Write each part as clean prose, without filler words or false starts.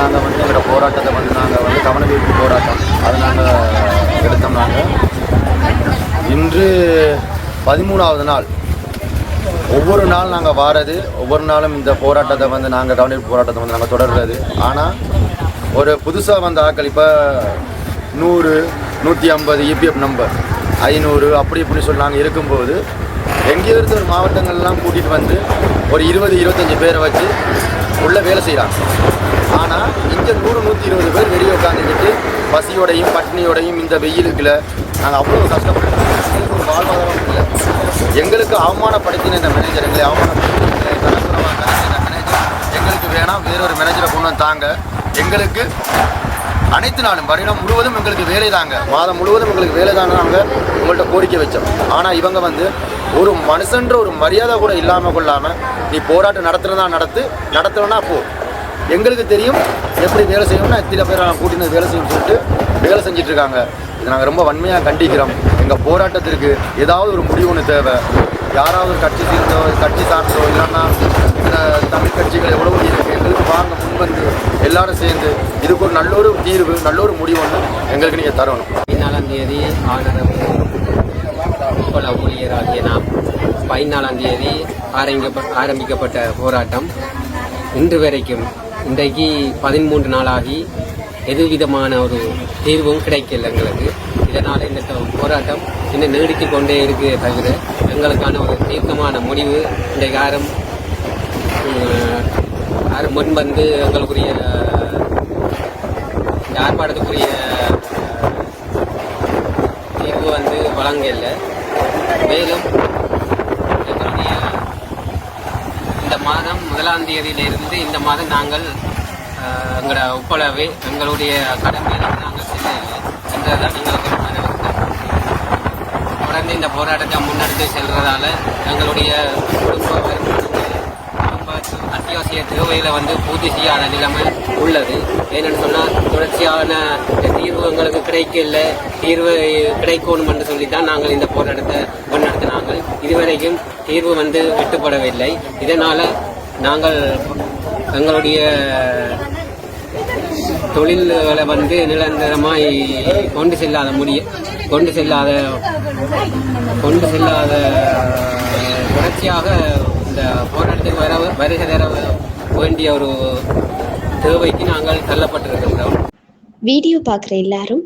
நாங்கள் வந்து எங்களோட போராட்டத்தை வந்து நாங்கள் வந்து கவனவீர்ப்பு போராட்டம் அதை நாங்கள் எடுத்தோம். நாங்கள் இன்று 13வது நாள். ஒவ்வொரு நாள் நாங்கள் வாரது, ஒவ்வொரு நாளும் இந்த போராட்டத்தை வந்து நாங்கள் கவனவீர்ப்பு போராட்டத்தை வந்து நாங்கள் தொடர்றது. ஆனால் ஒரு புதுசாக வந்த ஆக்கள் இப்போ 100, 150 EPF நம்பர் 500 அப்படி இப்படின்னு சொல்லி நாங்கள் இருக்கும்போது எங்கேயோ இருந்த ஒரு மாவட்டங்கள்லாம் கூட்டிகிட்டு வந்து ஒரு 20-25 பேரை வச்சு உள்ளே வேலை செய்கிறாங்க. ஆனால் இங்கே 100-120 பேர் வெளியே உட்காந்துக்கிட்டு பசியோடையும் பட்டினியோடையும் இந்த வெயிலுக்குள்ள நாங்கள் அவ்வளோ கஷ்டப்பட்டோம். எங்களுக்கு ஒரு வாழ்வாதாரம் இல்லை. எங்களுக்கு அவமானப்படுத்தின இந்த மேனேஜர், எங்களை அவமானப்படுத்தின மேனேஜர் எங்களுக்கு வேணாம், வேறொரு மேனேஜரை கொண்டு வந்தாங்க. எங்களுக்கு அனைத்து நாளும் வருடம் முழுவதும் எங்களுக்கு வேலை தாங்க, மாதம் முழுவதும் எங்களுக்கு வேலை தாங்க நாங்கள் உங்கள்கிட்ட கோரிக்கை வச்சோம். ஆனால் இவங்க வந்து ஒரு மனுஷன்ற ஒரு மரியாதை கூட இல்லாமல் கொள்ளாமல் நீ போராட்டம் நடத்துகிறதா நடத்துகிறோன்னா போ, எங்களுக்கு தெரியும் எப்படி வேலை செய்யணும்னா இத்தனை பேர் நான் கூட்டின்னு வேலை செய்யணும்னு சொல்லிட்டு வேலை செஞ்சிட்ருக்காங்க. இதை நாங்கள் ரொம்ப வன்மையாக கண்டிக்கிறோம். எங்கள் போராட்டத்திற்கு ஏதாவது ஒரு முடிவு ஒன்று தேவை. யாராவது ஒரு கட்சி சேர்ந்தோ கட்சி சார்ந்தோ இல்லைன்னா இந்த தமிழ் கட்சிகள் எவ்வளோ இருக்குது, எங்களுக்கு வாங்க முன்வந்து எல்லாரும் சேர்ந்து இதுக்கு ஒரு நல்ல ஒரு தீர்வு, நல்ல ஒரு முடிவு ஒன்று எங்களுக்கு நீங்கள் தரணும். 14ஆம் தேதி உட்பட ஊழியராகிய நாம் 14ஆம் தேதி ஆரம்பிக்கப்பட்ட போராட்டம் இன்று வரைக்கும் இன்றைக்கு 13 நாளாகி எதுவிதமான ஒரு தீர்வும் கிடைக்கல எங்களுக்கு. இதனால் இந்த போராட்டம் இன்னும் நீடித்து கொண்டே இருக்கு தவிர எங்களுக்கான ஒரு தீர்க்கமான முடிவு இன்றைக்கு யாரும் முன்வந்து எங்களுக்குரிய ஆர்ப்பாட்டத்துக்குரிய தீர்வு வந்து வழங்கல. மேலும் எங்களுடைய இந்த மாதம் 1ஆம் தேதியிலிருந்து இந்த மாதம் நாங்கள் எங்களோட ஒப்பளவை எங்களுடைய கடமையை நாங்கள் சென்றதான் எங்களுக்கு தொடர்ந்து இந்த போராட்டத்தை முன்னெடுத்து செல்றதால எங்களுடைய குடும்ப அத்தியாவசிய தேவைகளை வந்து பூர்த்தி செய்யாத நிலைமை உள்ளது. ஏன்னு சொன்னால் தொடர்ச்சியான தீர்வு எங்களுக்கு கிடைக்கல, தீர்வு கிடைக்கணும் என்று சொல்லித்தான் நாங்கள் இந்த போராட்டத்தை முன்னெடுத்தினாங்க. இதுவரைக்கும் தீர்வு வந்து எட்டப்படவில்லை. இதனால் நாங்கள் எங்களுடைய தொழில்களை வந்து நிரந்தரமாய் கொண்டு செல்லாத தொடர்ச்சியாக இந்த போராட்டத்துக்கு வருகை தர வேண்டிய ஒரு தேவைக்கு நாங்கள் தள்ளப்பட்டிருக்கின்றோம். வீடியோ பார்க்குற எல்லாரும்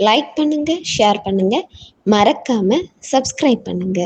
லைக் பண்ணுங்க, ஷேர் பண்ணுங்க, மறக்காம சப்ஸ்கிரைப் பண்ணுங்க.